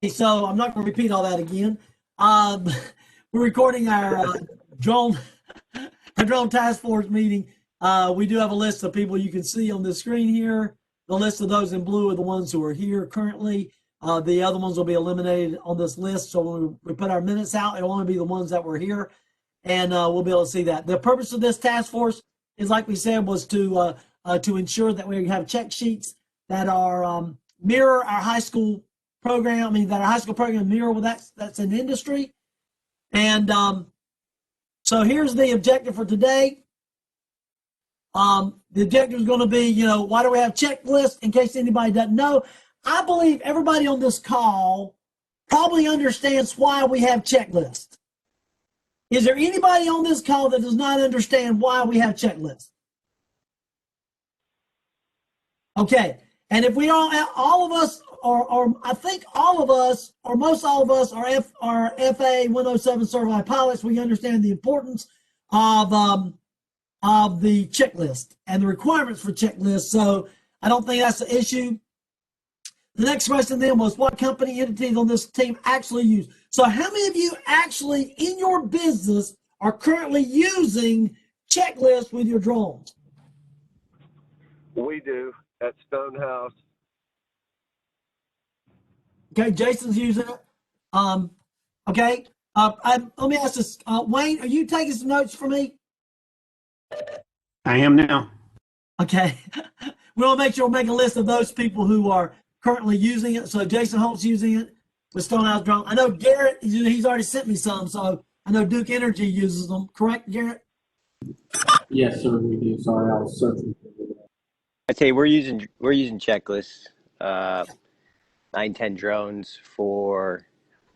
So I'm not going to repeat all that again. We're recording our drone task force meeting. We do have a list of people you can see on the screen here. The list of those in blue are the ones who are here currently. The other ones will be eliminated on this list. So when we put our minutes out, it'll only be the ones that were here, and we'll be able to see that. The purpose of this task force is, like we said, was to ensure that we have check sheets that are mirror our high school program. I mean, that our high school program mirror, well, that's an industry. And so here's the objective for today. The objective is going to be, why do we have checklists? In case anybody doesn't know, I believe everybody on this call probably understands why we have checklists. Is there anybody on this call that does not understand why we have checklists? Okay. And if we all of us, or I think all of us, or most all of us are FA 107 certified pilots, we understand the importance of the checklist and the requirements for checklists. So I don't think that's the issue. The next question then was, what company entities on this team actually use? So how many of you actually in your business are currently using checklists with your drones? We do at Stonehouse. Okay, Jason's using it. Okay, let me ask this. Wayne, are you taking some notes for me? I am now. Okay. We'll make sure we'll make a list of those people who are currently using it. So Jason Holt's using it with Stonehouse Drone. I know Garrett, he's already sent me some, so I know Duke Energy uses them. Correct, Garrett? Yes, sir, we do. Sorry, I was searching for that. I'd say we're using checklists, 9-10 drones for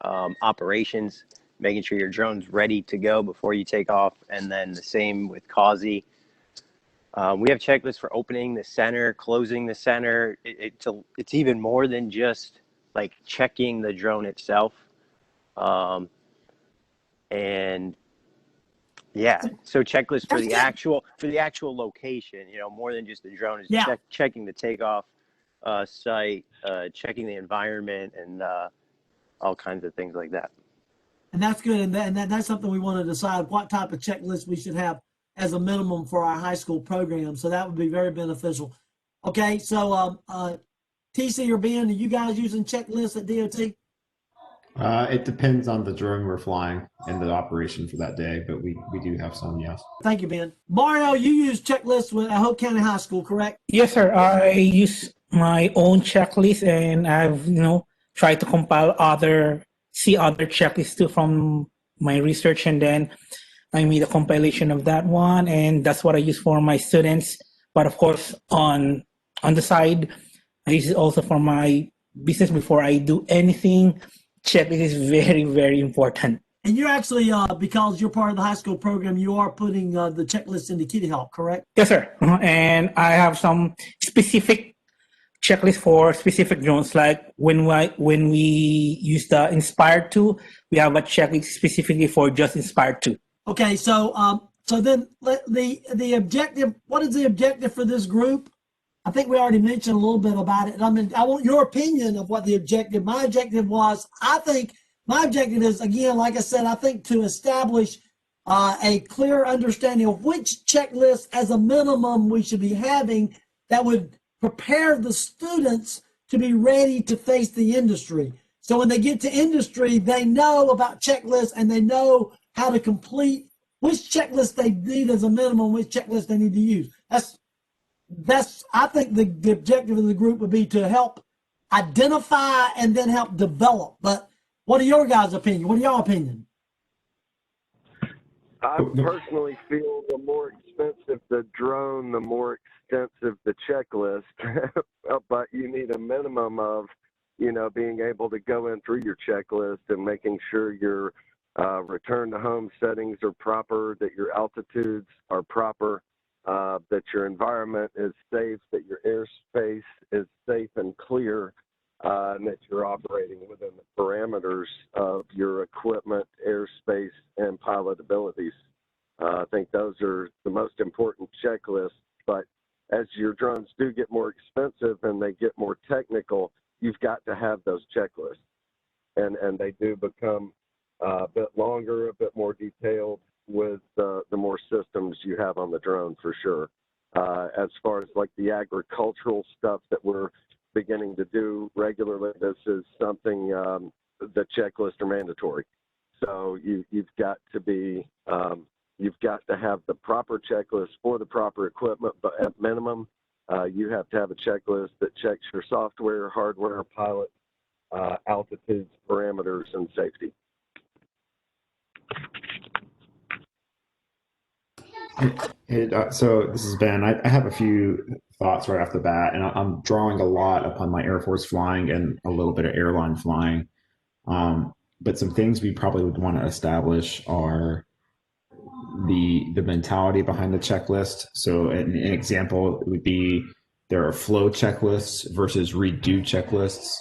operations, making sure your drone's ready to go before you take off, and then the same with CAUSE. We have checklists for opening the center, closing the center. It's even more than just like checking the drone itself. And yeah, so checklists for the actual location, more than just the drone, is checking the takeoff site, checking the environment, and all kinds of things like that. And that's good. And that's something we want to decide what type of checklist we should have as a minimum for our high school program. So that would be very beneficial. Okay, so TC or Ben, are you guys using checklists at DOT? It depends on the drone we're flying and the operation for that day, but we do have some, yes. Thank you, Ben. Mario, you use checklists at Hope County High School, correct? Yes, sir. I use my own checklist, and I've tried to compile other checklists too from my research, and then I made a compilation of that one, and that's what I use for my students. But of course, on the side, I use it also for my business. Before I do anything, checklist is very, very important. And you're actually, because you're part of the high school program, you are putting the checklist into Kitty Hawk, correct? Yes, sir. And I have some specific checklist for specific drones. Like when we use the Inspire 2, we have a checklist specifically for just Inspire 2. Okay, so then the objective. What is the objective for this group? I think we already mentioned a little bit about it. I mean, I want your opinion of what the objective. My objective was. My objective is, again, like I said, I think to establish a clear understanding of which checklist, as a minimum, we should be having that would prepare the students to be ready to face the industry. So when they get to industry, they know about checklists and they know how to complete which checklist they need as a minimum, which checklist they need to use. That's I think the objective of the group would be to help identify and then help develop. But what are your guys' opinion? What are y'all opinion? I personally feel the more expensive the drone, the more extensive the checklist. But you need a minimum of, being able to go in through your checklist and making sure your return to home settings are proper, that your altitudes are proper, that your environment is safe, that your airspace is safe and clear, and that you're operating within the parameters of your equipment, airspace, and pilot abilities. I think those are the most important checklists. But as your drones do get more expensive and they get more technical, you've got to have those checklists. and they do become a bit longer, a bit more detailed with the more systems you have on the drone, for sure. As far as like the agricultural stuff that we're beginning to do regularly, this is something the checklists are mandatory. So you've got to be you've got to have the proper checklist for the proper equipment, but at minimum, you have to have a checklist that checks your software, hardware, pilot, altitudes, parameters, and safety. So this is Ben. I have a few thoughts right off the bat, and I'm drawing a lot upon my Air Force flying and a little bit of airline flying. But some things we probably would want to establish are the mentality behind the checklist. So an example would be there are flow checklists versus redo checklists.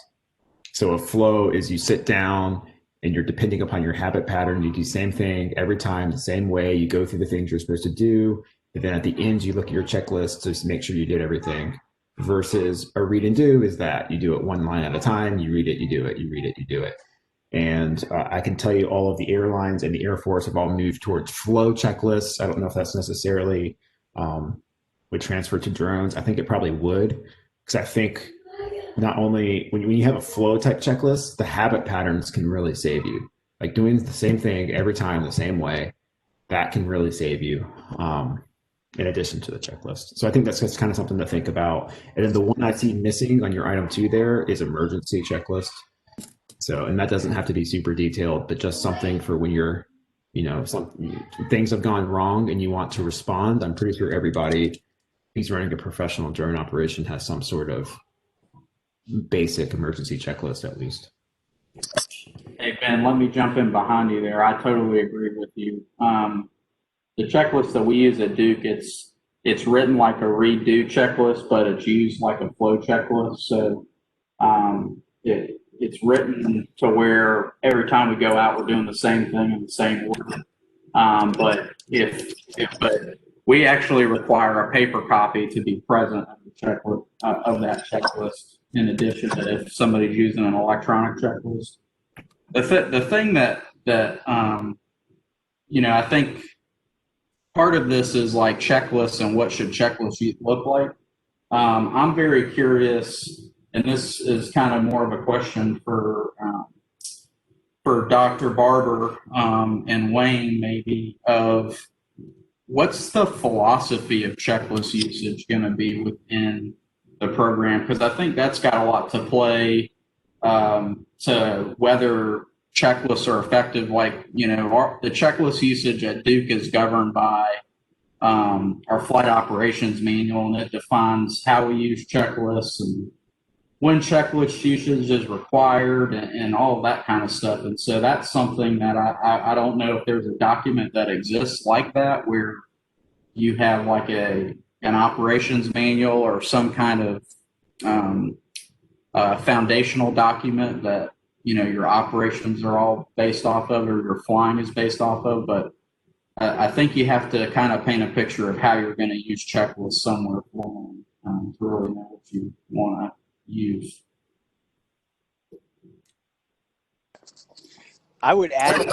So a flow is you sit down and you're depending upon your habit pattern. You do the same thing every time, the same way. You go through the things you're supposed to do. And then at the end, you look at your checklist to make sure you did everything. Versus a read and do is that you do it one line at a time. You read it, you do it, you read it, you do it. And I can tell you all of the airlines and the Air Force have all moved towards flow checklists. I don't know if that's necessarily would transfer to drones. I think it probably would, because I think not only when you have a flow type checklist, the habit patterns can really save you. Like doing the same thing every time the same way, that can really save you in addition to the checklist. So I think that's kind of something to think about. And then the one I see missing on your item 2 there is emergency checklist. So, and that doesn't have to be super detailed, but just something for when you're, some things have gone wrong and you want to respond. I'm pretty sure everybody who's running a professional drone operation has some sort of basic emergency checklist at least. Hey, Ben, let me jump in behind you there. I totally agree with you. The checklist that we use at Duke, it's written like a redo checklist, but it's used like a flow checklist. So it's written to where every time we go out, we're doing the same thing in the same order. But but we actually require a paper copy to be present of the checklist of that checklist. In addition to if somebody's using an electronic checklist, the thing that I think part of this is like checklists and what should checklists look like. I'm very curious. And this is kind of more of a question for Dr. Barber and Wayne, maybe, of what's the philosophy of checklist usage going to be within the program? Because I think that's got a lot to play to whether checklists are effective. Like, the checklist usage at Duke is governed by our flight operations manual, and it defines how we use checklists and when checklist usage is required and all of that kind of stuff. And so that's something that I don't know if there's a document that exists like that where you have like an operations manual or some kind of foundational document that, your operations are all based off of or your flying is based off of. But I think you have to kind of paint a picture of how you're going to use checklists somewhere for them to really know what you want to use. I would add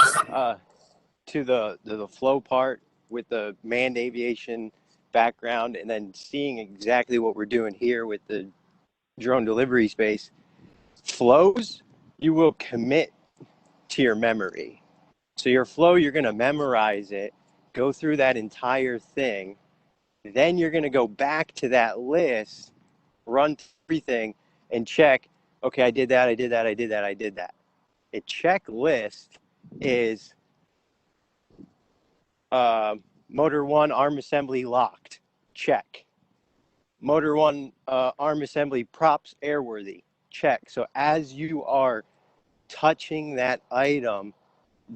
to the flow part with the manned aviation background, and then seeing exactly what we're doing here with the drone delivery space. Flows, you will commit to your memory. So your flow, you're going to memorize it, go through that entire thing. Then you're going to go back to that list, run everything, and check, okay, I did that, I did that, I did that, I did that. A checklist is motor 1 arm assembly locked, check. Motor 1 arm assembly props airworthy, check. So as you are touching that item,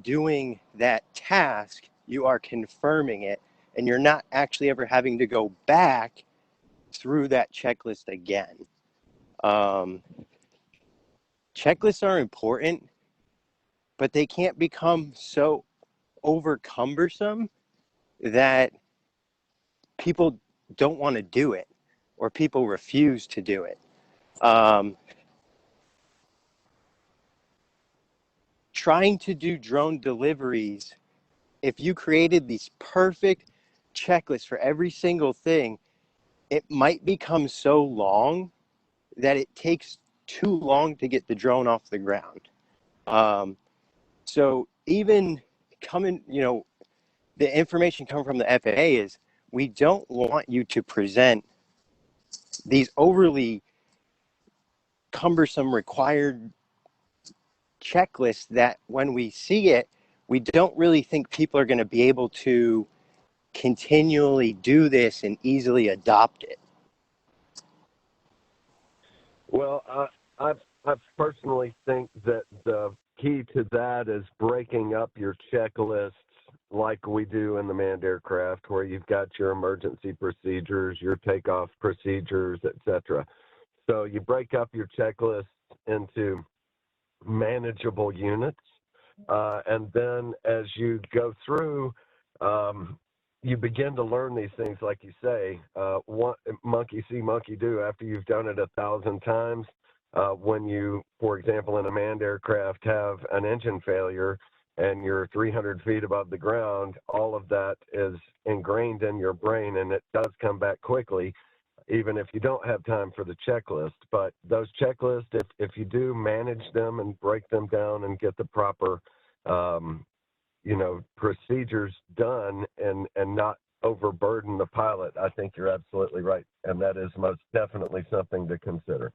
doing that task, you are confirming it, and you're not actually ever having to go back through that checklist again. Checklists are important, but they can't become so over cumbersome that people don't want to do it or people refuse to do it. trying to do drone deliveries, if you created these perfect checklists for every single thing, it might become so long that it takes too long to get the drone off the ground. So even coming, the information coming from the FAA is, we don't want you to present these overly cumbersome required checklists that when we see it, we don't really think people are going to be able to continually do this and easily adopt it. Well, I personally think that the key to that is breaking up your checklists like we do in the manned aircraft, where you've got your emergency procedures, your takeoff procedures, etc. So you break up your checklists into manageable units, and then as you go through, you begin to learn these things, like you say, one, monkey see, monkey do. After you've done it 1,000 times, when you, for example, in a manned aircraft have an engine failure and you're 300 feet above the ground, all of that is ingrained in your brain, and it does come back quickly, even if you don't have time for the checklist. But those checklists, if you do manage them and break them down and get the proper procedures done and not overburden the pilot, I think you're absolutely right. And that is most definitely something to consider.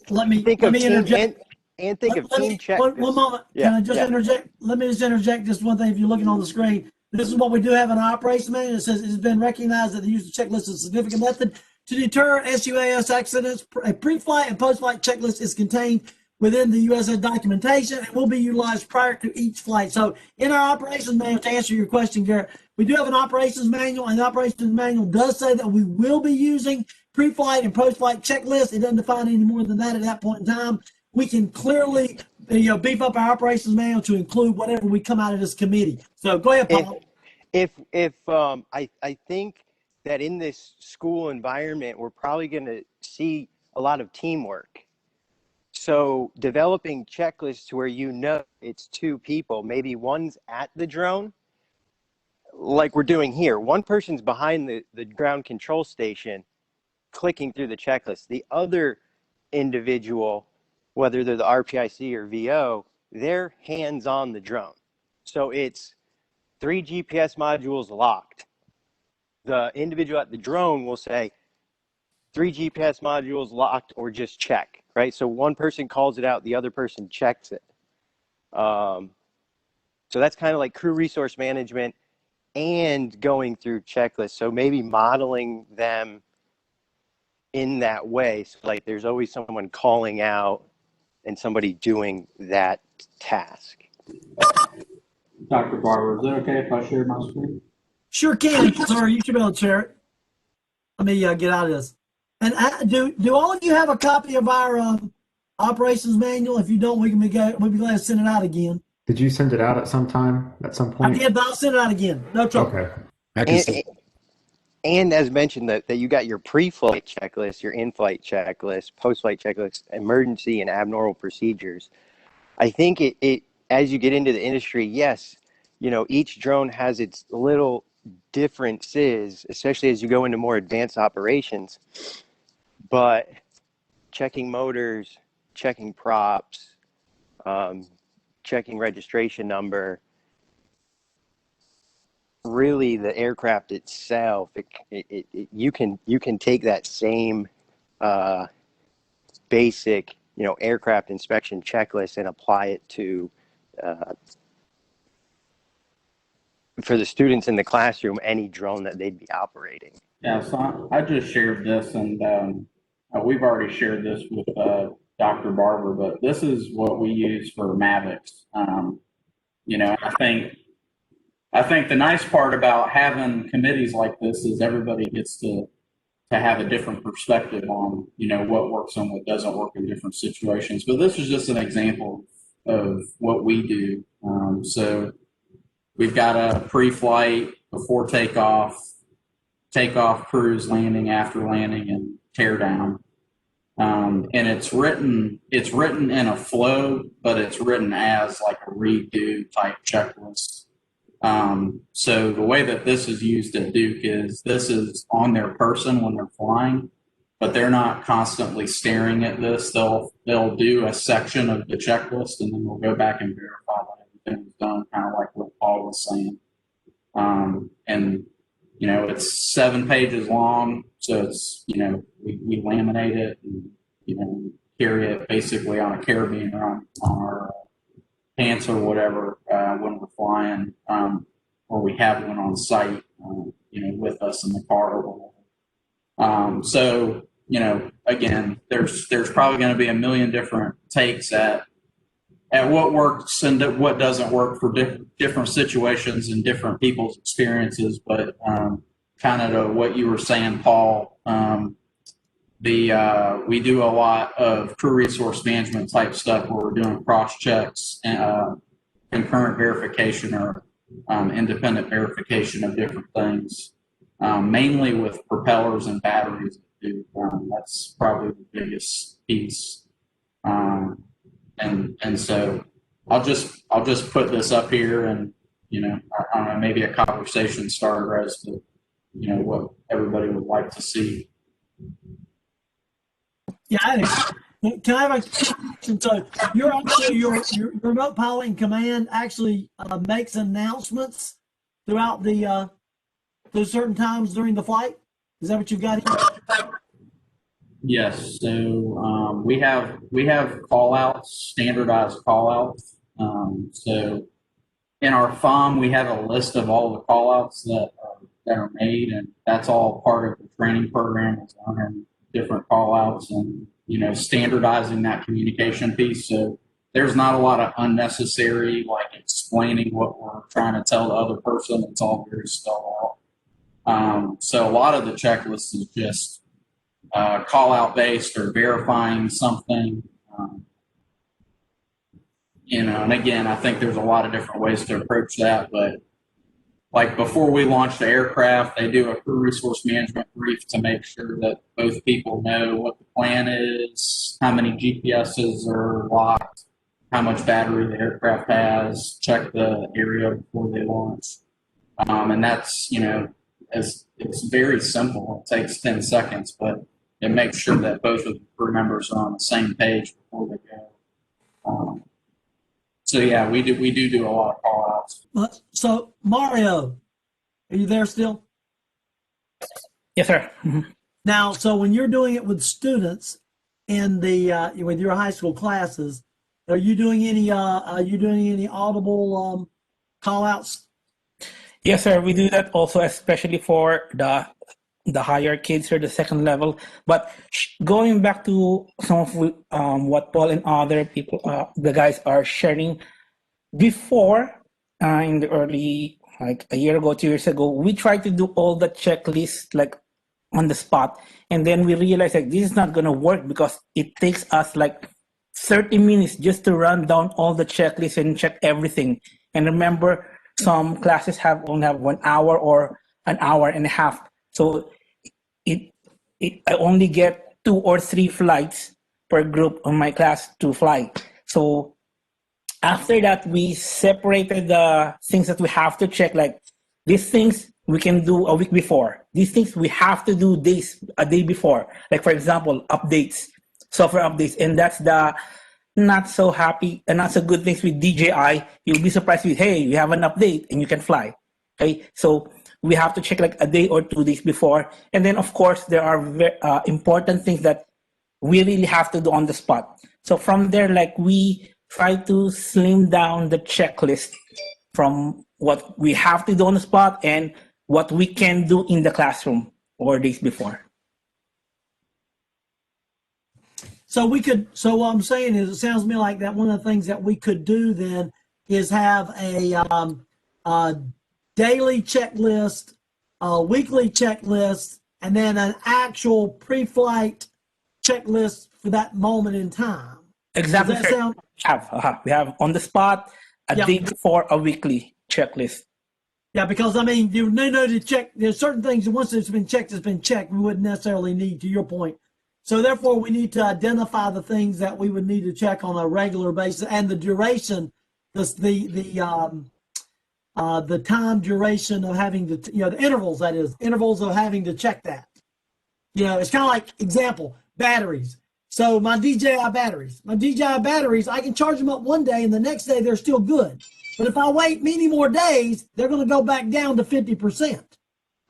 Let me Think of interject. and think of Let team me- check. one moment. Yeah, Can I just interject? Let me just interject just one thing. If you're looking on the screen, this is what we do have in our operations manual. It says it has been recognized that the use of checklist is a significant method to deter SUAS accidents. A pre-flight and post-flight checklist is contained within the USS documentation and will be utilized prior to each flight. So in our operations manual, to answer your question, Garrett, we do have an operations manual, and the operations manual does say that we will be using pre-flight and post-flight checklists. It doesn't define any more than that at that point in time. We can clearly, beef up our operations manual to include whatever we come out of this committee. So go ahead, Paul. I think that in this school environment, we're probably going to see a lot of teamwork. So developing checklists to where it's two people, maybe one's at the drone, like we're doing here. One person's behind the ground control station clicking through the checklist. The other individual, whether they're the RPIC or VO, they're hands on the drone. So it's 3 GPS modules locked. The individual at the drone will say 3 GPS modules locked or just check, right? So one person calls it out, the other person checks it. So that's kind of like crew resource management and going through checklists. So maybe modeling them in that way. So like there's always someone calling out and somebody doing that task. Dr. Barber, is it okay if I share my screen? Sure can, sir. You should be able to share it. Let me get out of this. And do all of you have a copy of our operations manual? If you don't, we'd be glad to send it out again. Did you send it out at some point? I did, but I'll send it out again. No trouble. Okay. I can see. And as mentioned, that you got your pre-flight checklist, your in-flight checklist, post-flight checklist, emergency and abnormal procedures. I think it as you get into the industry, yes, each drone has its little differences, especially as you go into more advanced operations. But checking motors, checking props, checking registration number, really the aircraft itself, you can take that same basic aircraft inspection checklist and apply it to for the students in the classroom, any drone that they'd be operating. Yeah, so I just shared this, and we've already shared this with Dr. Barber, but this is what we use for Mavics. I think the nice part about having committees like this is everybody gets to have a different perspective on, what works and what doesn't work in different situations. But this is just an example of what we do. So we've got a pre-flight, before takeoff, cruise, landing, after landing, and tear down. And it's written in a flow, but it's written as like a redo type checklist. So the way that this is used at Duke is this is on their person when they're flying, but they're not constantly staring at this. They'll do a section of the checklist and then we'll go back and verify that everything was done, kind of like what Paul was saying. And you know, it's 7 pages long, so it's, you know, we laminate it and, you know, carry it basically on a carabiner on our pants or whatever when we're flying, or we have one on site, you know, with us in the car or whatever. So, you know, again, there's probably going to be a million different takes at what works and what doesn't work for different situations and different people's experiences. But kind of to what you were saying, Paul, we do a lot of crew resource management type stuff where we're doing cross checks and concurrent verification or independent verification of different things, mainly with propellers and batteries. That's probably the biggest piece. And so I'll just put this up here and, you know, I don't know, maybe a conversation starter as to, you know, what everybody would like to see. Yeah, can I have a question? So you're actually, your remote piloting command actually makes announcements throughout the those certain times during the flight? Is that what you've got here? Yes, so we have call outs, standardized call outs. So in our FOM, we have a list of all the call outs that are made, and that's all part of the training program, is learning different call outs and, you know, standardizing that communication piece. So there's not a lot of unnecessary, like, explaining what we're trying to tell the other person. It's all very spelled out. So a lot of the checklist is just call out based or verifying something, you know, and again, I think there's a lot of different ways to approach that, but like before we launch the aircraft, they do a crew resource management brief to make sure that both people know what the plan is, how many GPSs are locked, how much battery the aircraft has, check the area before they launch. And that's, you know, it's very simple. It takes 10 seconds, but it makes sure that both of the crew members are on the same page before they go. So yeah, we do a lot of call outs. So Mario, are you there still? Yes, sir. Mm-hmm. Now, so when you're doing it with students in the with your high school classes, are you doing any audible call outs? Yes, sir. We do that also, especially for the higher kids or the second level. But going back to some of what Paul and other people, the guys are sharing, before in the early, like a year ago, 2 years ago, we tried to do all the checklists like on the spot, and then we realized like this is not going to work because it takes us like 30 minutes just to run down all the checklists and check everything. And remember, some classes only have 1 hour or an hour and a half. So I only get 2 or 3 flights per group on my class to fly. So after that, we separated the things that we have to check. Like these things we can do a week before. These things we have to do a day before. Like for example, updates, software updates, and that's the not so happy and not so good things with DJI. You'll be surprised with, hey, you have an update and you can fly. Okay, so we have to check like a day or 2 days before. And then, of course, there are important things that we really have to do on the spot. So from there, like we try to slim down the checklist from what we have to do on the spot and what we can do in the classroom or days before. So so what I'm saying is, it sounds to me like that one of the things that we could do then is have a daily checklist, a weekly checklist, and then an actual pre-flight checklist for that moment in time. Exactly. Does that sound? We have on the spot, a day before, a weekly checklist. Yeah, because I mean, you know to check. There's certain things once it's been checked, we wouldn't necessarily need, to your point, So therefore, we need to identify the things that we would need to check on a regular basis and the duration, the time duration of having to, the intervals, that is, intervals of having to check that. It's kind of like, example, batteries. So my DJI batteries, I can charge them up one day and the next day they're still good. But if I wait many more days, they're going to go back down to 50%.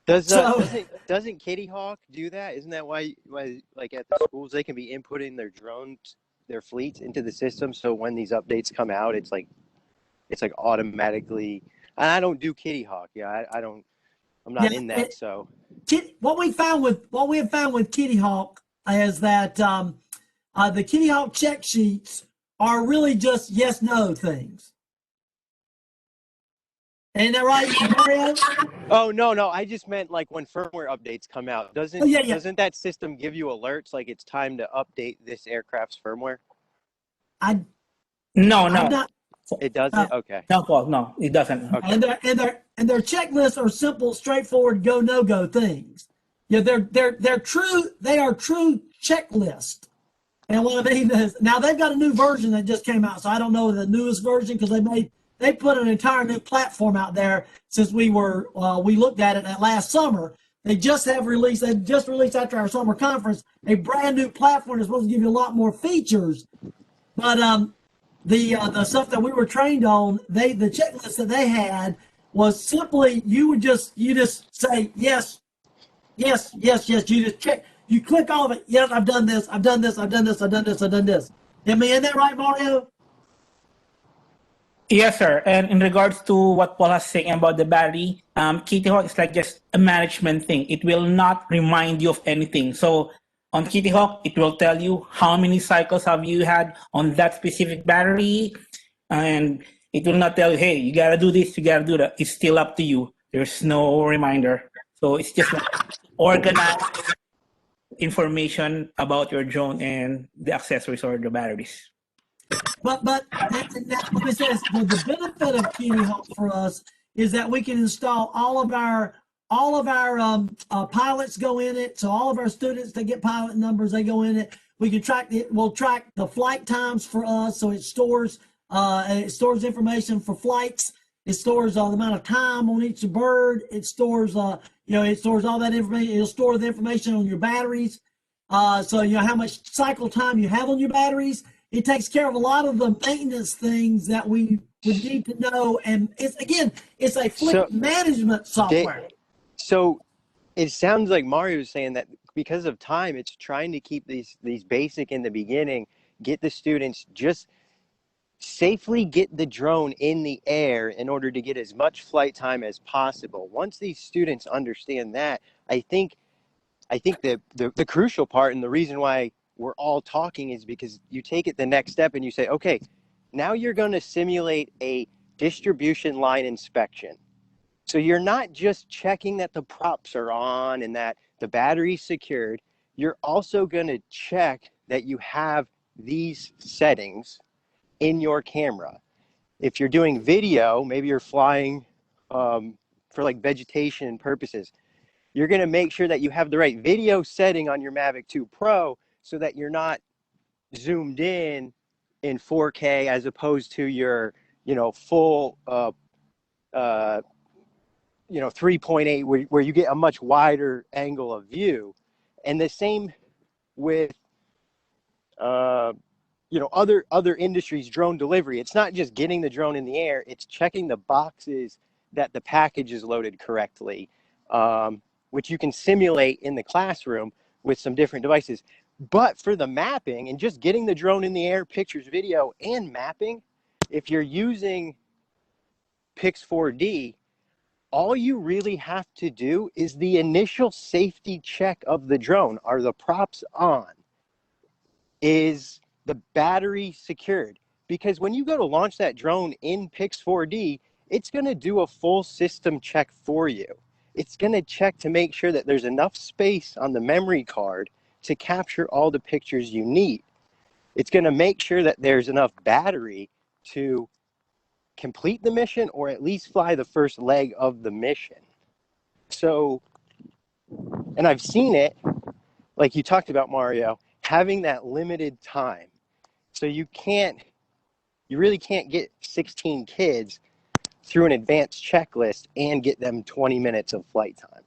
Doesn't Kitty Hawk do that? Isn't that why like at the schools they can be inputting their drones, their fleets into the system, so when these updates come out, it's like automatically. And I don't do Kitty Hawk. Yeah, I'm not in that. So what we have found with Kitty Hawk is that the Kitty Hawk check sheets are really just yes no things. Ain't that right, Mario? Oh no! I just meant like when firmware updates come out. Doesn't that system give you alerts like it's time to update this aircraft's firmware? No. It doesn't. Okay. No, it doesn't. Okay. And their checklists are simple, straightforward, go no go things. They're true. They are true checklists. And what I mean is, now they've got a new version that just came out, so I don't know the newest version because they put an entire new platform out there since we looked at it last summer. They just released after our summer conference a brand new platform that's supposed to give you a lot more features. But the stuff that we were trained on, the checklist that they had was simply you just say yes. You just check. You click all of it. Yes, I've done this. I've done this. Isn't that right, Mario? Yes, sir. And in regards to what Paul was saying about the battery, Kitty Hawk is like just a management thing. It will not remind you of anything. So on Kitty Hawk, it will tell you how many cycles have you had on that specific battery. And it will not tell you, hey, you got to do this, you got to do that. It's still up to you. There's no reminder. So it's just like organized information about your drone and the accessories or the batteries. But let me say this, the benefit of Kitty Hawk for us is that we can install all of our pilots go in it. So all of our students that get pilot numbers, they go in it. We can track we'll track the flight times for us. So it stores information for flights. It stores the amount of time on each bird. It stores it stores all that information. It'll store the information on your batteries. So how much cycle time you have on your batteries. It takes care of a lot of the maintenance things that we would need to know. And it's a fleet management software. So it sounds like Mario is saying that because of time, it's trying to keep these basic in the beginning, get the students just safely get the drone in the air in order to get as much flight time as possible. Once these students understand that, I think the crucial part and the reason why we're all talking is because you take it the next step and you say, okay, now you're going to simulate a distribution line inspection. So you're not just checking that the props are on and that the battery's secured. You're also going to check that you have these settings in your camera. If you're doing video, maybe you're flying for like vegetation purposes, you're going to make sure that you have the right video setting on your Mavic 2 Pro so that you're not zoomed in 4K as opposed to your, full, 3.8 where you get a much wider angle of view. And the same with, other industries, drone delivery. It's not just getting the drone in the air, it's checking the boxes that the package is loaded correctly, which you can simulate in the classroom with some different devices. But for the mapping and just getting the drone in the air, pictures, video, and mapping, if you're using Pix4D, all you really have to do is the initial safety check of the drone. Are the props on? Is the battery secured? Because when you go to launch that drone in Pix4D, it's going to do a full system check for you. It's going to check to make sure that there's enough space on the memory card to capture all the pictures you need. It's going to make sure that there's enough battery to complete the mission or at least fly the first leg of the mission. So, and I've seen it, like you talked about, Mario, having that limited time. So you really can't get 16 kids through an advanced checklist and get them 20 minutes of flight time.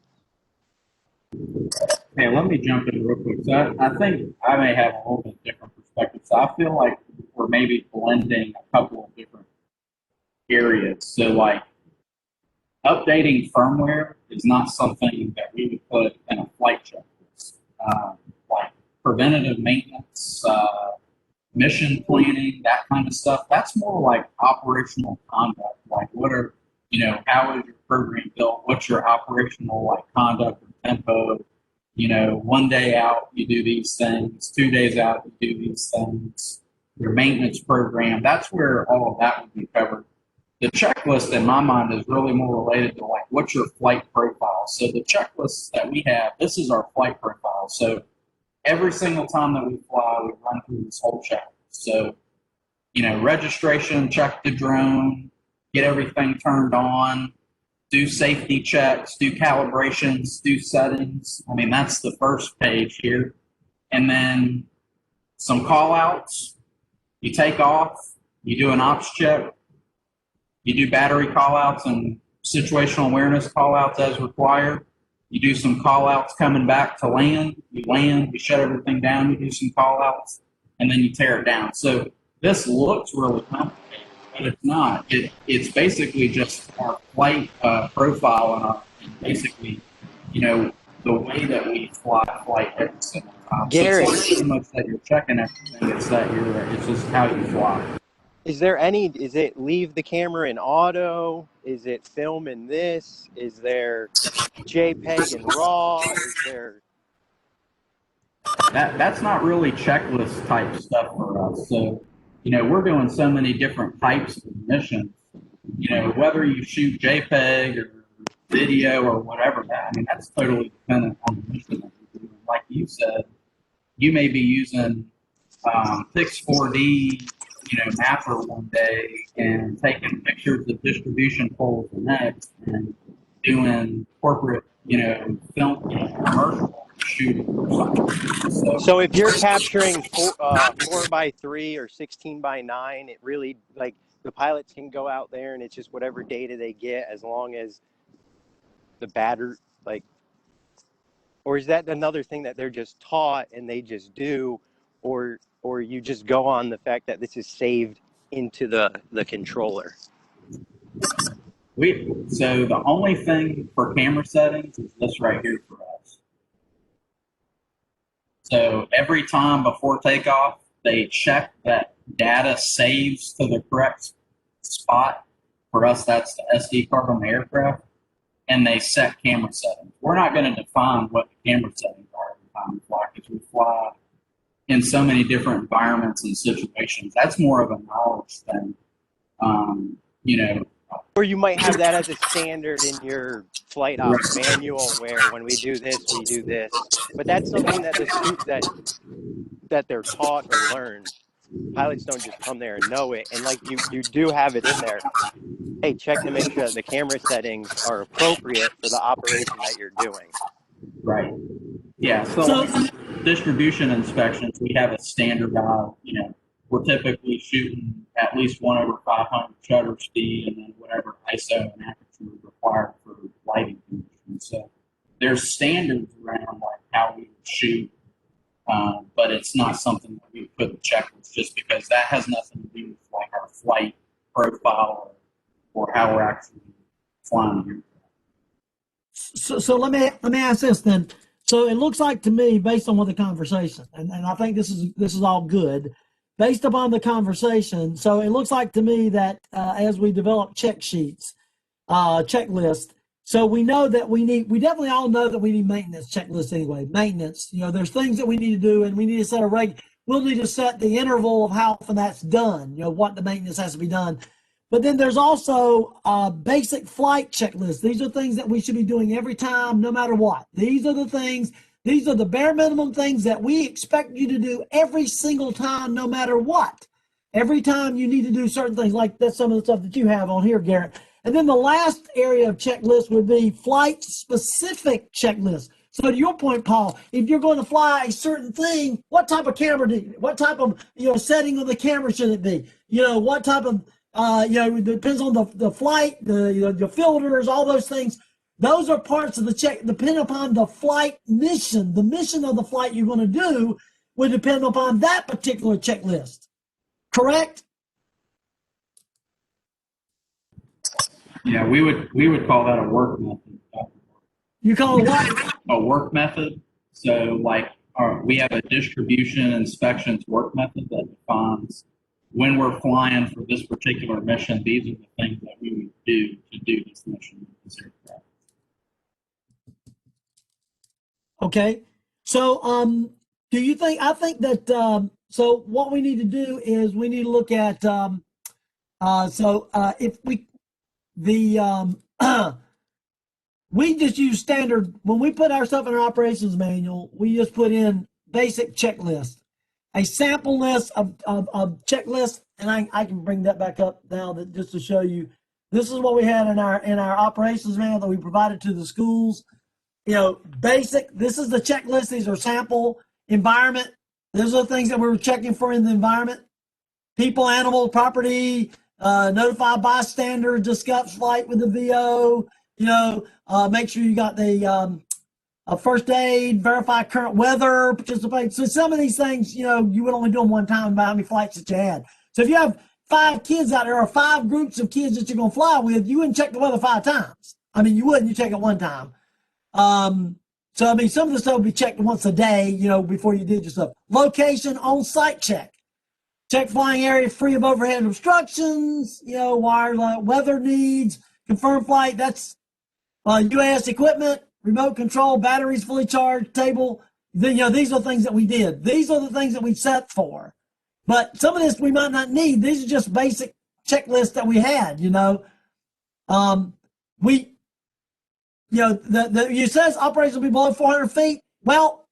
Hey, let me jump in real quick. So I think I may have a little bit different perspective. So I feel like we're maybe blending a couple of different areas. So like updating firmware is not something that we would put in a flight checklist. Like preventative maintenance, mission planning, that kind of stuff, that's more like operational conduct. Like how is your program built? What's your operational like conduct or tempo? One day out, you do these things. 2 days out, you do these things. Your maintenance program, that's where all of that would be covered. The checklist in my mind is really more related to like, what's your flight profile? So the checklists that we have, this is our flight profile. So every single time that we fly, we run through this whole checklist. So, registration, check the drone, get everything turned on, do safety checks, do calibrations, do settings. I mean, that's the first page here. And then some call outs. You take off, you do an ops check, you do battery call outs and situational awareness call outs as required. You do some call outs coming back to land, you shut everything down, you do some call outs, and then you tear it down. So this looks really complicated, but it's not. It's basically just our flight profile and basically, the way that we flight every single time. Gary. So it's not so much that you're checking everything, it's just how you fly. Is it leave the camera in auto? Is it film in this? Is there JPEG and RAW? Is there... That's not really checklist type stuff for us. So, we're doing so many different types of missions. Whether you shoot JPEG or video or whatever, that's totally dependent on the mission that you're doing. Like you said, you may be using Pix 4D, mapper one day and taking pictures of distribution poles the next and doing corporate, film, commercial shooting or something. So if you're capturing 4x3 or 16x9, it really, like, the pilots can go out there and it's just whatever data they get as long as the battery, like, or is that another thing that they're just taught and they just do, or you just go on the fact that this is saved into the controller? So the only thing for camera settings is this right here for us. So every time before takeoff, they check that data saves to the correct spot. For us, that's the SD card on the aircraft, and they set camera settings. We're not going to define what the camera settings are every time we fly, because we fly in so many different environments and situations. That's more of a knowledge thing, Or you might have that as a standard in your flight ops manual, where when we do this, we do this. But that's something that that they're taught or learned. Pilots don't just come there and know it. And like you do have it in there. Hey, check to make sure that the camera settings are appropriate for the operation that you're doing. Right. Yeah. So distribution inspections, we have a standardized, we're typically shooting at least 1/500 shutter speed and then whatever ISO and aperture is required for lighting conditions. So there's standards around like how we would shoot, but it's not something that we put in the checklist just because that has nothing to do with like our flight profile or how we're actually flying here. So let me ask this then. So it looks like to me, based on what the conversation, and I think this is all good, based upon the conversation. So it looks like to me that as we develop check sheets, checklist, so we know that we definitely all know that we need maintenance checklists anyway. Maintenance, there's things that we need to do, and we need to set we'll need to set the interval of how often that's done, what the maintenance has to be done. But then there's also basic flight checklists. These are things that we should be doing every time, no matter what. These are the bare minimum things that we expect you to do every single time, no matter what. Every time you need to do certain things, like that's some of the stuff that you have on here, Garrett. And then the last area of checklist would be flight-specific checklists. So to your point, Paul, if you're going to fly a certain thing, what type of camera do you, what type of setting of the camera should it be? What type of it depends on the flight, the filters, all those things. Those are parts of the check, depend upon the flight mission. The mission of the flight you're going to do would depend upon that particular checklist. Correct? Yeah, we would call that a work method. You call it what? A work method. So like we have a distribution inspections work method that defines when we're flying for this particular mission, these are the things that we would do to do this mission with this aircraft. Okay. So do you think, I think that, so what we need to do is we need to look at, if we just use standard, when we put our stuff in our operations manual, we just put in basic checklist, a sample list of checklists. And I can bring that back up now just to show you, this is what we had in our operations manual that we provided to the schools. Basic, this is the checklist. These are sample. Environment, those are the things that we were checking for in the environment. People, animal, property, notify bystanders, discuss flight with the VO, make sure you got the first aid, verify current weather, participate. So some of these things, you would only do them one time by how many flights that you had. So if you have 5 kids out there or 5 groups of kids that you're going to fly with, you wouldn't check the weather 5 times. I mean, you wouldn't, you check it one time. So, I mean, some of the stuff would be checked once a day, before you did your stuff. Location, on-site check. Check flying area free of overhead obstructions, wire, weather needs, confirm flight. That's UAS equipment, remote control, batteries fully charged, table. These are the things that we did. These are the things that we set for. But some of this we might not need. These are just basic checklists that we had, you says operations will be below 400 feet. Well,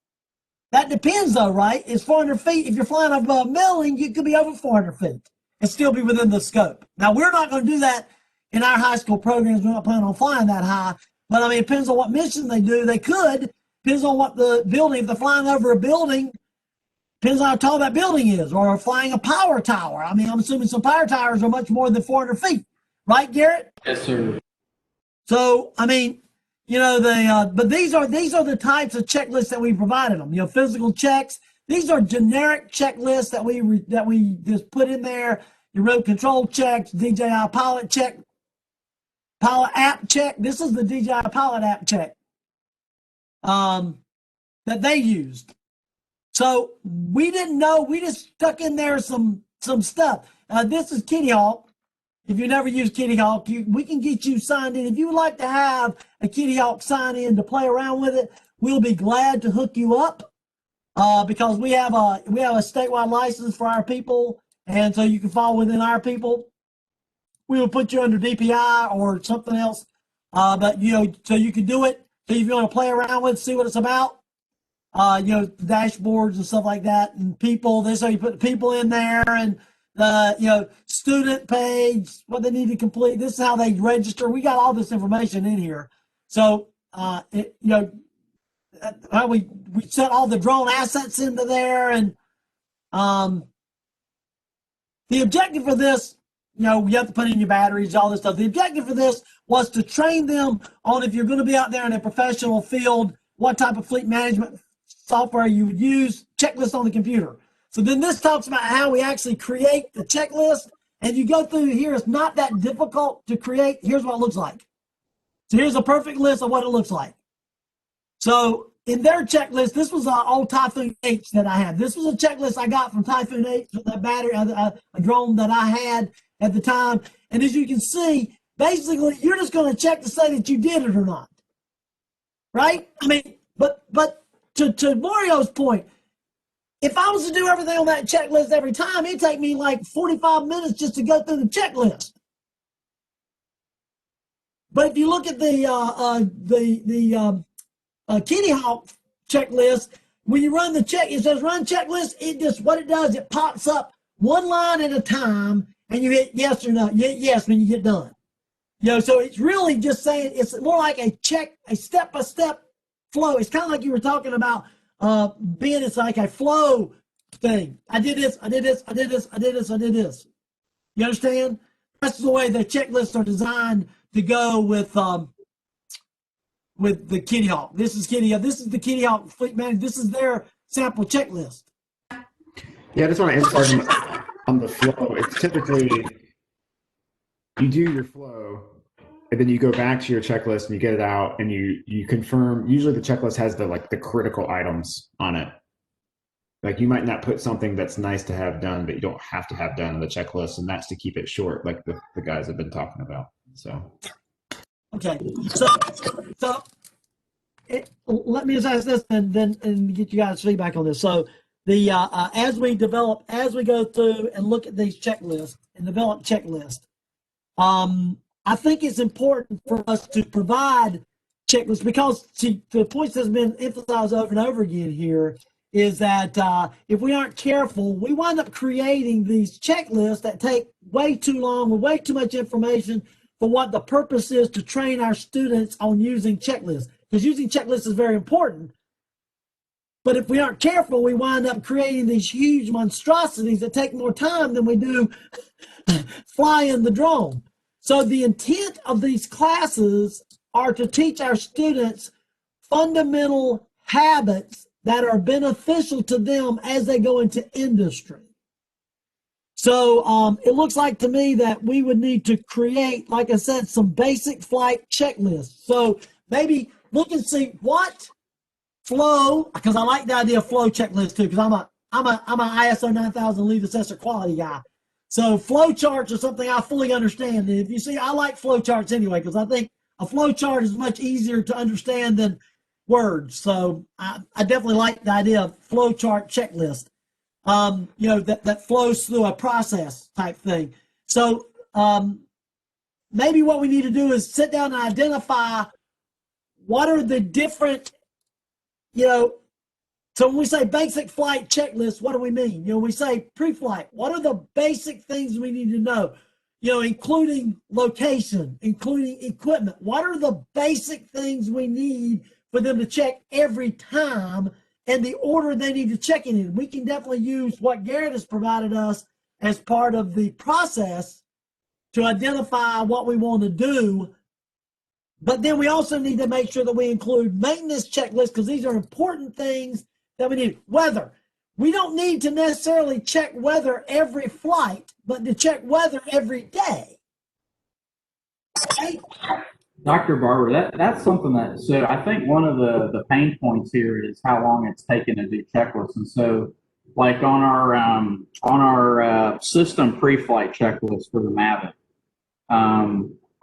that depends though, right? It's 400 feet. If you're flying above a building, you could be over 400 feet and still be within the scope. Now, we're not going to do that in our high school programs. We're not planning on flying that high. But I mean, it depends on what mission they do. They could. Depends on what the building, if they're flying over a building, depends on how tall that building is, or flying a power tower. I mean, I'm assuming some power towers are much more than 400 feet. Right, Garrett? Yes, sir. So, I mean, but these are the types of checklists that we provided them. Physical checks. These are generic checklists that we just put in there. Your road control checks, DJI pilot check, pilot app check. This is the DJI pilot app check that they used. So we didn't know. We just stuck in there some stuff. This is Kitty Hawk. If you never use Kitty Hawk, we can get you signed in. If you would like to have a Kitty Hawk sign in to play around with it, we'll be glad to hook you up because we have a statewide license for our people, and so you can fall within our people. We will put you under DPI or something else, but so you can do it. So if you want to play around with, see what it's about, dashboards and stuff like that, and people. This how you put the people in there and. Student page, what they need to complete. This is how they register. We got all this information in here. So, how we set all the drone assets into there. And the objective for this, you have to put in your batteries, all this stuff. The objective for this was to train them on if you're going to be out there in a professional field, what type of fleet management software you would use, checklist on the computer. So then this talks about how we actually create the checklist. And you go through here, it's not that difficult to create. Here's what it looks like. So here's a perfect list of what it looks like. So in their checklist, this was an old Typhoon H that I had. This was a checklist I got from Typhoon H, that battery, a drone that I had at the time. And as you can see, basically, you're just going to check to say that you did it or not. Right? I mean, but to Mario's point, if I was to do everything on that checklist every time, it'd take me like 45 minutes just to go through the checklist. But if you look at the Kitty Hawk checklist, when you run the check, it says run checklist. It just, what it does, it pops up one line at a time, and you hit yes or no. You hit yes when you get done. So it's really just saying, it's more like a step-by-step flow. It's kind of like you were talking about being, it's like a flow thing. I did this, I did this, I did this, I did this, I did this. You understand? That's the way the checklists are designed to go with the Kitty Hawk. This is the Kitty Hawk Fleet Manager. This is their sample checklist. Yeah, I just want to emphasize on the flow. It's typically you do your flow, and then you go back to your checklist and you get it out and you confirm. Usually the checklist has the critical items on it. Like you might not put something that's nice to have done, but you don't have to have done in the checklist, and that's to keep it short, like the guys have been talking about. So, okay, so let me just ask this, and get you guys' feedback on this. So, the as we go through and look at these checklists and develop checklists, I think it's important for us to provide checklists because the points that's been emphasized over and over again here is that if we aren't careful, we wind up creating these checklists that take way too long with way too much information for what the purpose is to train our students on using checklists. Because using checklists is very important. But if we aren't careful, we wind up creating these huge monstrosities that take more time than we do flying the drone. So the intent of these classes are to teach our students fundamental habits that are beneficial to them as they go into industry. So it looks like to me that we would need to create, like I said, some basic flight checklists. So maybe look and see what flow, because I like the idea of flow checklist too, because I'm an ISO 9000 lead assessor quality guy. So flow charts are something I fully understand. And if you see, I like flow charts anyway, because I think a flow chart is much easier to understand than words. So I definitely like the idea of flow chart checklist. That flows through a process type thing. So maybe what we need to do is sit down and identify what are the different, so when we say basic flight checklist, what do we mean? We say pre-flight, what are the basic things we need to know? Including location, including equipment. What are the basic things we need for them to check every time and the order they need to check it in? We can definitely use what Garrett has provided us as part of the process to identify what we want to do. But then we also need to make sure that we include maintenance checklists, because these are important things that we need. Weather. We don't need to necessarily check weather every flight, but to check weather every day. Right? Dr. Barber, that's something that, so I think one of the pain points here is how long it's taken to do checklists. And so like on our system pre-flight checklist for the Mavic,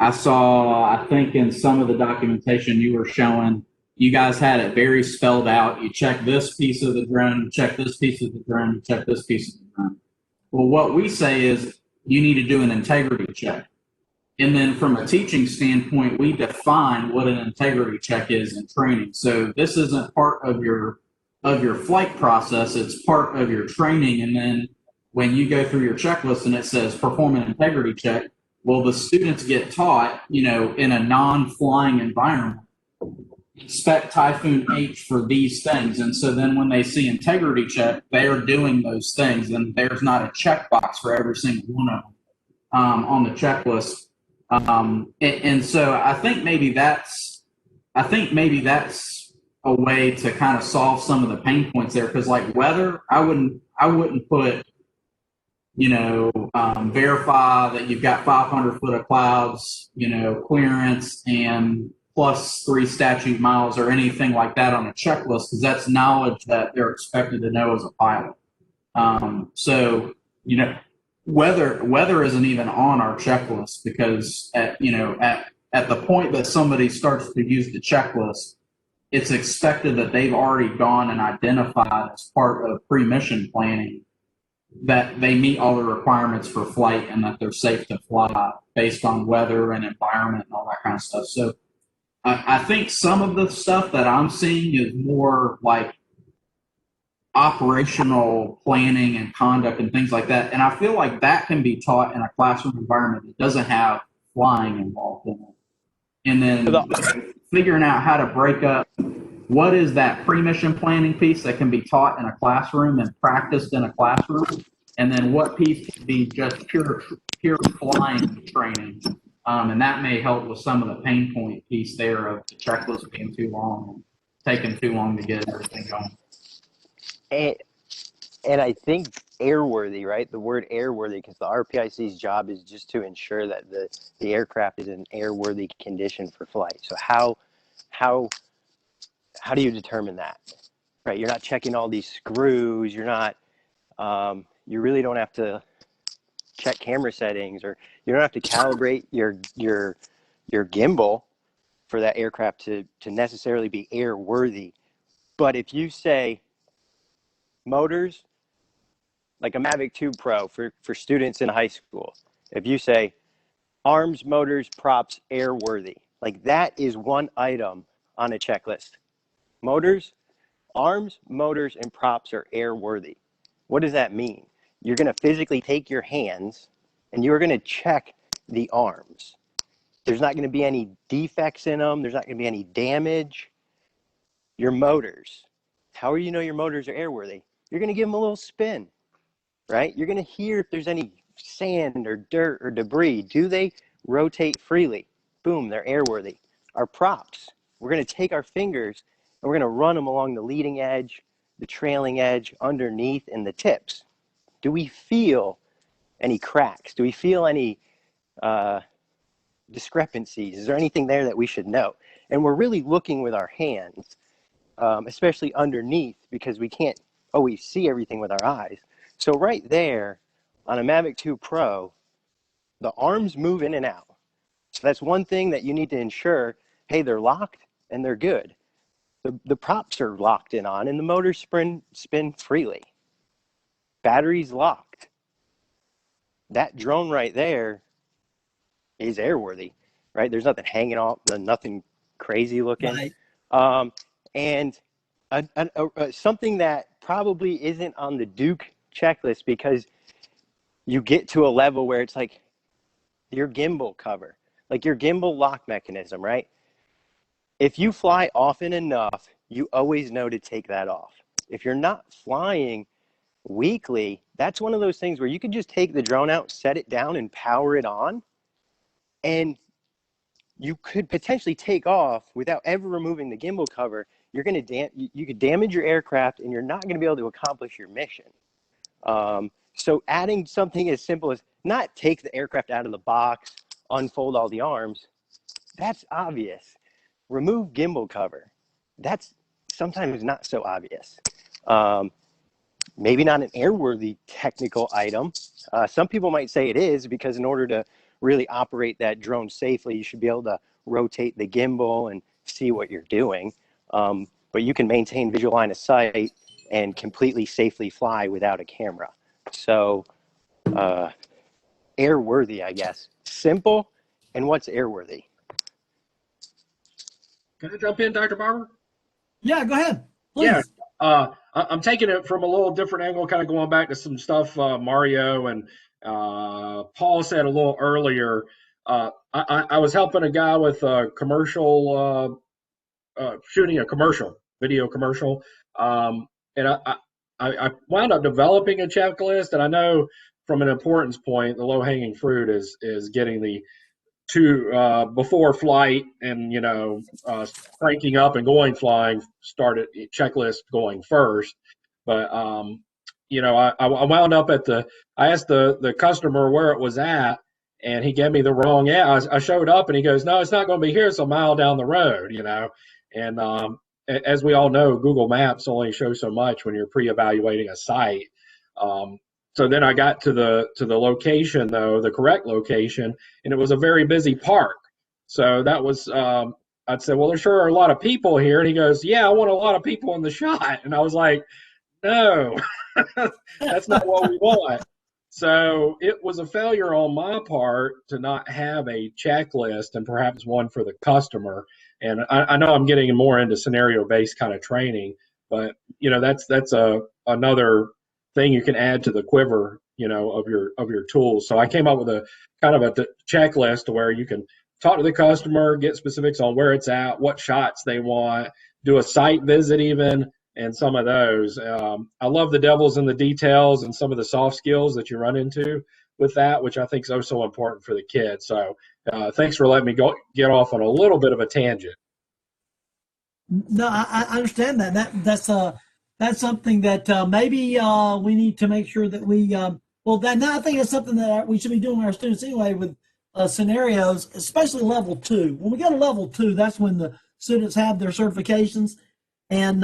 I think in some of the documentation you were showing, you guys had it very spelled out. You check this piece of the drone, you check this piece of the drone, you check this piece of the drone. Well, what we say is you need to do an integrity check. And then from a teaching standpoint, we define what an integrity check is in training. So this isn't part of your flight process, it's part of your training. And then when you go through your checklist and it says perform an integrity check, well, the students get taught, in a non-flying environment, expect Typhoon H for these things. And so then when they see integrity check, they're doing those things, and there's not a checkbox for every single one of them on the checklist. And so I think maybe that's a way to kind of solve some of the pain points there. Because like weather, I wouldn't put, verify that you've got 500 foot of clouds, clearance and plus 3 statute miles or anything like that on a checklist, because that's knowledge that they're expected to know as a pilot. Weather isn't even on our checklist, because at the point that somebody starts to use the checklist, it's expected that they've already gone and identified as part of pre-mission planning that they meet all the requirements for flight and that they're safe to fly based on weather and environment and all that kind of stuff. So I think some of the stuff that I'm seeing is more like operational planning and conduct and things like that. And I feel like that can be taught in a classroom environment that doesn't have flying involved in it. And then figuring out how to break up what is that pre-mission planning piece that can be taught in a classroom and practiced in a classroom? And then what piece can be just pure flying training? And that may help with some of the pain point piece there of the checklist being too long, taking too long to get everything going. And I think airworthy, right? The word airworthy, because the RPIC's job is just to ensure that the aircraft is in airworthy condition for flight. So how do you determine that, right? You're not checking all these screws. You're not, you really don't have to check camera settings, or you don't have to calibrate your gimbal for that aircraft to necessarily be airworthy. But if you say motors, like a Mavic 2 Pro for students in high school, if you say arms, motors, props, airworthy, like that is one item on a checklist. Motors, arms, motors, and props are airworthy. What does that mean? You're going to physically take your hands and you're going to check the arms. There's not going to be any defects in them. There's not going to be any damage. Your motors, how do you know your motors are airworthy? You're going to give them a little spin, right? You're going to hear if there's any sand or dirt or debris. Do they rotate freely? Boom, they're airworthy. Our props, we're going to take our fingers and we're going to run them along the leading edge, the trailing edge, underneath, and the tips. Do we feel any cracks? Do we feel any discrepancies? Is there anything there that we should know? And we're really looking with our hands, especially underneath, because we can't always see everything with our eyes. So right there on a Mavic 2 Pro, the arms move in and out. So that's one thing that you need to ensure. Hey, they're locked and they're good. The props are locked in on, and the motors spin freely. Batteries locked. That drone right there is airworthy, right? There's nothing hanging off, nothing crazy looking. Right. And something that probably isn't on the Duke checklist, because you get to a level where it's like your gimbal cover, like your gimbal lock mechanism, right? If you fly often enough, you always know to take that off. If you're not flying weekly, that's one of those things where you can just take the drone out, set it down, and power it on, and you could potentially take off without ever removing the gimbal cover. You're going to you could damage your aircraft, and you're not going to be able to accomplish your mission. So adding something as simple as not take the aircraft out of the box, unfold all the arms, that's obvious. Remove gimbal cover. That's sometimes not so obvious. Maybe not an airworthy technical item. Some people might say it is, because in order to really operate that drone safely, you should be able to rotate the gimbal and see what you're doing. But you can maintain visual line of sight and completely safely fly without a camera. So airworthy, I guess. Simple, and what's airworthy? Can I jump in, Dr. Barber? Yeah, go ahead, please. Yeah, I'm taking it from a little different angle, kind of going back to some stuff Mario and Paul said a little earlier. I was helping a guy with a commercial, shooting a commercial, video commercial, and I wound up developing a checklist. And I know from an importance point, the low-hanging fruit is getting the before flight and cranking up and going flying, started checklist going first. But I wound up I asked the customer where it was at, and he gave me the wrong. I showed up and he goes, no, it's not going to be here, it's a mile down the road. And as we all know, Google Maps only shows so much when you're pre-evaluating a site. So then I got to the location, though, the correct location, and it was a very busy park. So that was, I'd say, well, there sure are a lot of people here. And he goes, yeah, I want a lot of people in the shot. And I was like, no, that's not what we want. So it was a failure on my part to not have a checklist, and perhaps one for the customer. And I know I'm getting more into scenario-based kind of training, but that's another thing you can add to the quiver, of your tools. So I came up with a kind of a checklist where you can talk to the customer, get specifics on where it's at, what shots they want, do a site visit even, and some of those. I love the devil's in the details and some of the soft skills that you run into with that, which I think is also important for the kids. So thanks for letting me get off on a little bit of a tangent. No, I understand that. That's something that maybe we need to make sure that we I think it's something that we should be doing with our students anyway with scenarios, especially level 2. When we go to level 2, that's when the students have their certifications, and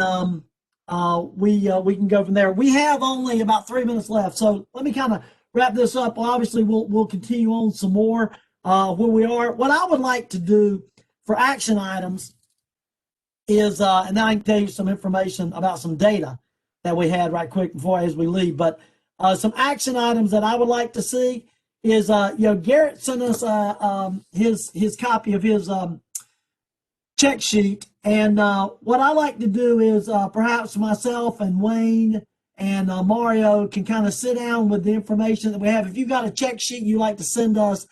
we can go from there. We have only about 3 minutes left, so let me kind of wrap this up. Well, obviously, we'll continue on some more where we are. What I would like to do for action items is, and now I can tell you some information about some data that we had right quick before as we leave. But some action items that I would like to see is, Garrett sent us his copy of his check sheet, and what I like to do is perhaps myself and Wayne and Mario can kind of sit down with the information that we have. If you've got a check sheet you like to send us,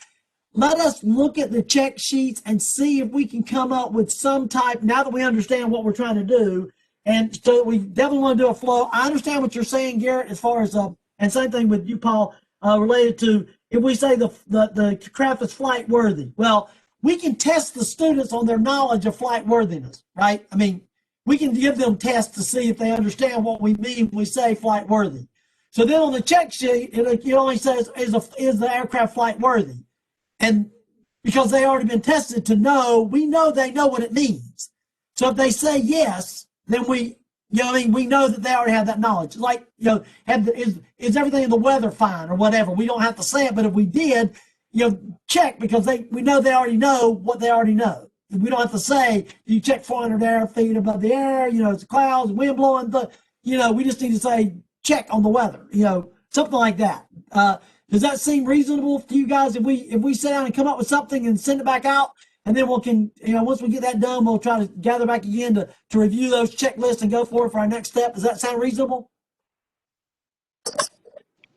let us look at the check sheets and see if we can come up with some type, now that we understand what we're trying to do. And so we definitely want to do a flow. I understand what you're saying, Garrett, as far as, and same thing with you, Paul, related to if we say the craft is flight worthy. Well, we can test the students on their knowledge of flight worthiness, right? I mean, we can give them tests to see if they understand what we mean when we say flight worthy. So then on the check sheet, it only says, is the aircraft flight worthy? And because they already been tested to know, we know they know what it means. So if they say yes, then we know that they already have that knowledge. Like, is everything in the weather fine or whatever? We don't have to say it, but if we did, check, because we know they already know what they already know. We don't have to say, you check 400 feet above the air, it's clouds, wind blowing, we just need to say, check on the weather, something like that. Does that seem reasonable to you guys if we sit down and come up with something and send it back out, and then once we get that done, we'll try to gather back again to review those checklists and go forward for our next step? Does that sound reasonable?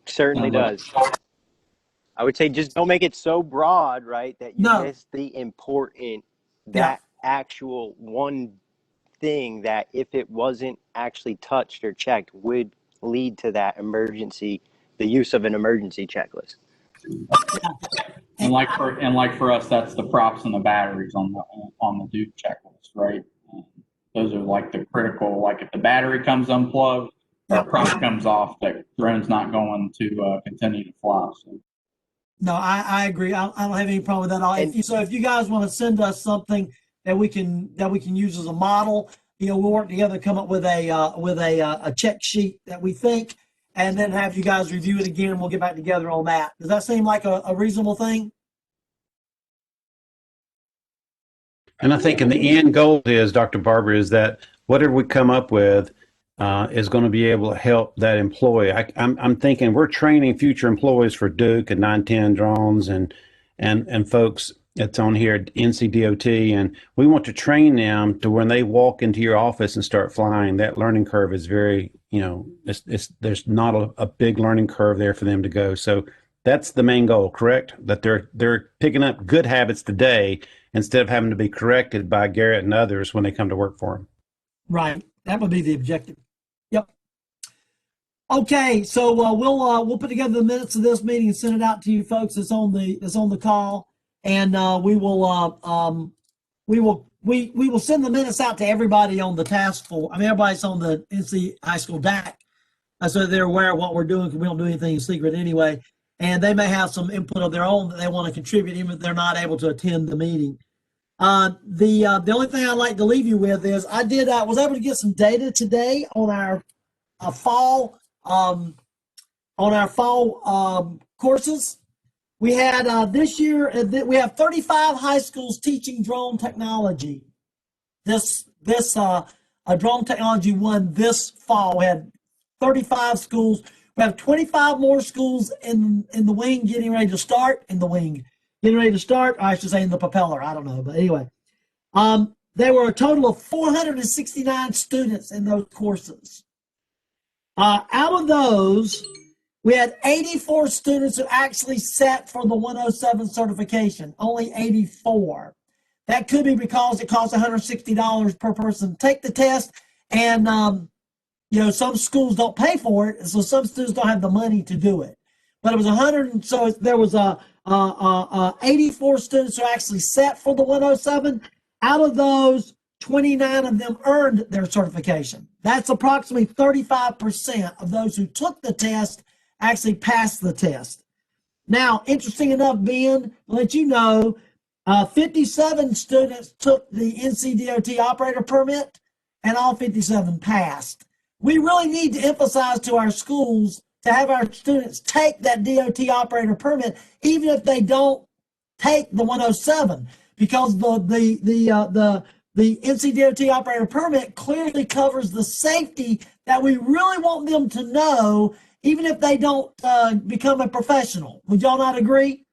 Certainly does. I would say just don't make it so broad, right, that you miss the important, actual one thing that if it wasn't actually touched or checked would lead to that the use of an emergency checklist. And like for us, that's the props and the batteries on the due checklist, right? Those are like the critical, like if the battery comes unplugged or a prop comes off, that drone's not going to continue to fly. So. No, I agree. I don't have any problem with that at all. If you guys want to send us something that we can use as a model, we'll work together to come up with a check sheet that we think, and then have you guys review it again, and we'll get back together on that. Does that seem like a reasonable thing? And I think in the end goal is, Dr. Barber, is that whatever we come up with is going to be able to help that employee. I'm thinking we're training future employees for Duke and 910 drones and folks that's on here at NCDOT, and we want to train them to when they walk into your office and start flying, that learning curve is very, there's not a big learning curve there for them to go. So that's the main goal, correct? That they're picking up good habits today instead of having to be corrected by Garrett and others when they come to work for them. Right. That would be the objective. Yep. Okay. So we'll put together the minutes of this meeting and send it out to you folks that's on the call, and we will send the minutes out to everybody on the task force. I mean, everybody's on the NC High School DAC, so they're aware of what we're doing, because we don't do anything in secret anyway. And they may have some input of their own that they want to contribute, even if they're not able to attend the meeting. The only thing I'd like to leave you with is I was able to get some data today on our fall courses. We had this year we have 35 high schools teaching drone technology. This drone technology one this fall. We had 35 schools. We have 25 more schools in the wing getting ready to start. Or I should say in the propeller. I don't know, but anyway, there were a total of 469 students in those courses. Out of those, we had 84 students who actually sat for the 107 certification. Only 84. That could be because it costs $160 per person to take the test, and you know, some schools don't pay for it, so some students don't have the money to do it. But it was 100, so there was 84 students who actually sat for the 107. Out of those, 29 of them earned their certification. That's approximately 35% of those who took the test actually passed the test. Now, interesting enough, Ben, to let you know, 57 students took the NCDOT operator permit, and all 57 passed. We really need to emphasize to our schools to have our students take that DOT operator permit, even if they don't take the 107, because the NCDOT operator permit clearly covers the safety that we really want them to know, even if they don't become a professional. Would y'all not agree?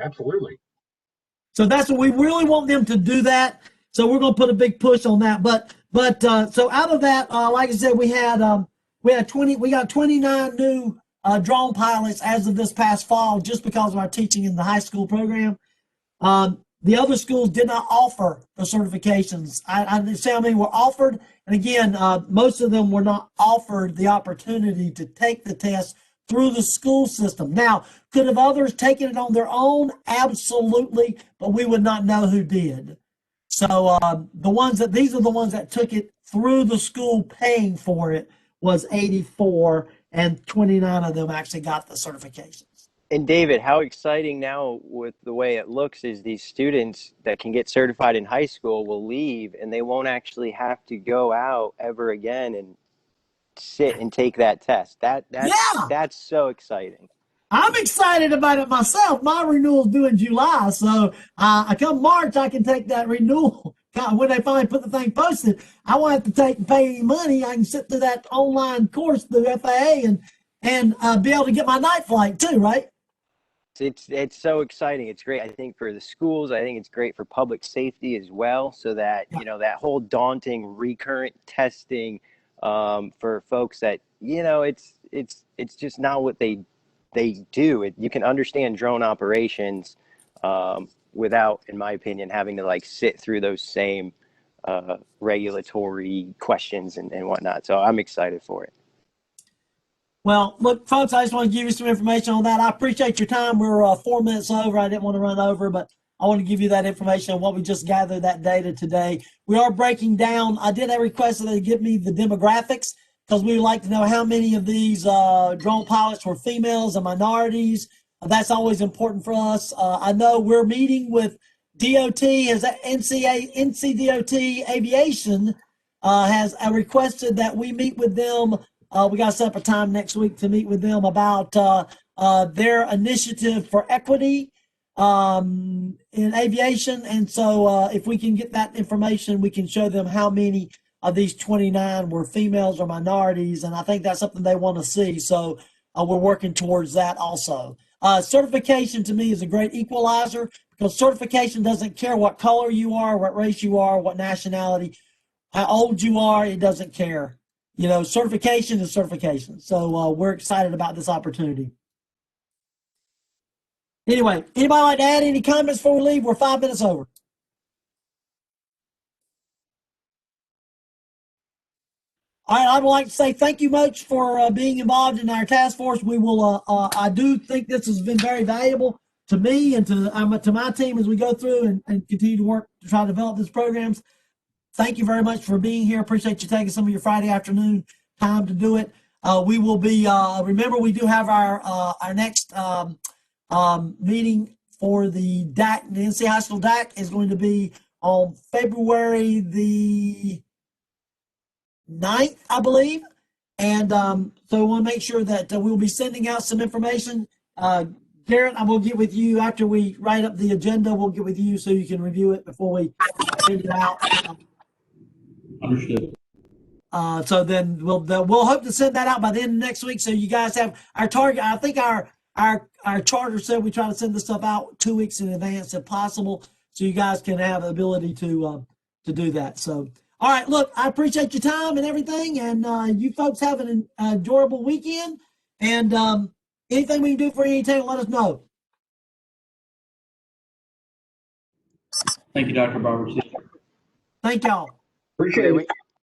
Absolutely. So that's what we really want them to do that. So we're going to put a big push on that. But so out of that, like I said, we got 29 new drone pilots as of this past fall, just because of our teaching in the high school program. The other schools did not offer the certifications. I didn't say how many were offered. And again, most of them were not offered the opportunity to take the test through the school system. Now, could have others taken it on their own? Absolutely, but we would not know who did. So these are the ones that took it through the school paying for it was 84, and 29 of them actually got the certifications. And David, how exciting now with the way it looks is these students that can get certified in high school will leave and they won't actually have to go out ever again and sit and take that test. That's so exciting. I'm excited about it myself. My renewal's due in July, so come March I can take that renewal. When they finally put the thing posted, I won't have to pay any money. I can sit through that online course through FAA and be able to get my night flight too, right? It's so exciting. It's great. I think for the schools, I think it's great for public safety as well. So that, you know, that whole daunting recurrent testing for folks that, you know, it's just not what they do. You can understand drone operations without, in my opinion, having to like sit through those same regulatory questions and whatnot. So I'm excited for it. Well, look, folks, I just want to give you some information on that. I appreciate your time. We're 4 minutes over. I didn't want to run over, but I want to give you that information on what we just gathered that data today. We are breaking down. I did have a request that they give me the demographics because we would like to know how many of these drone pilots were females and minorities. That's always important for us. I know we're meeting with DOT, as NCDOT Aviation has requested that we meet with them. We got to set up a time next week to meet with them about their initiative for equity in aviation. And so if we can get that information, we can show them how many of these 29 were females or minorities. And I think that's something they want to see. So we're working towards that also. Certification to me is a great equalizer because certification doesn't care what color you are, what race you are, what nationality, how old you are, it doesn't care. You know, certification is certification. So we're excited about this opportunity. Anyway, anybody like to add any comments before we leave? We're 5 minutes over. All right, I'd like to say thank you much for being involved in our task force. We will. I do think this has been very valuable to me and to my team as we go through and continue to work to try to develop these programs. Thank you very much for being here. Appreciate you taking some of your Friday afternoon time to do it. We will be, remember we do have our next meeting for the DAC, the NC High School DAC is going to be on February the 9th, I believe. And so we want to make sure that we'll be sending out some information. Garrett, I will get with you after we write up the agenda. We'll get with you so you can review it before we send it out. Understood. So then we'll hope to send that out by the end of next week. So you guys have our target. I think our charter said we try to send this stuff out 2 weeks in advance if possible, so you guys can have the ability to do that. So all right, look, I appreciate your time and everything, and you folks have an enjoyable weekend. And Anything we can do for you, anything, let us know. Thank you, Dr. Barber. Thank y'all. Appreciate it.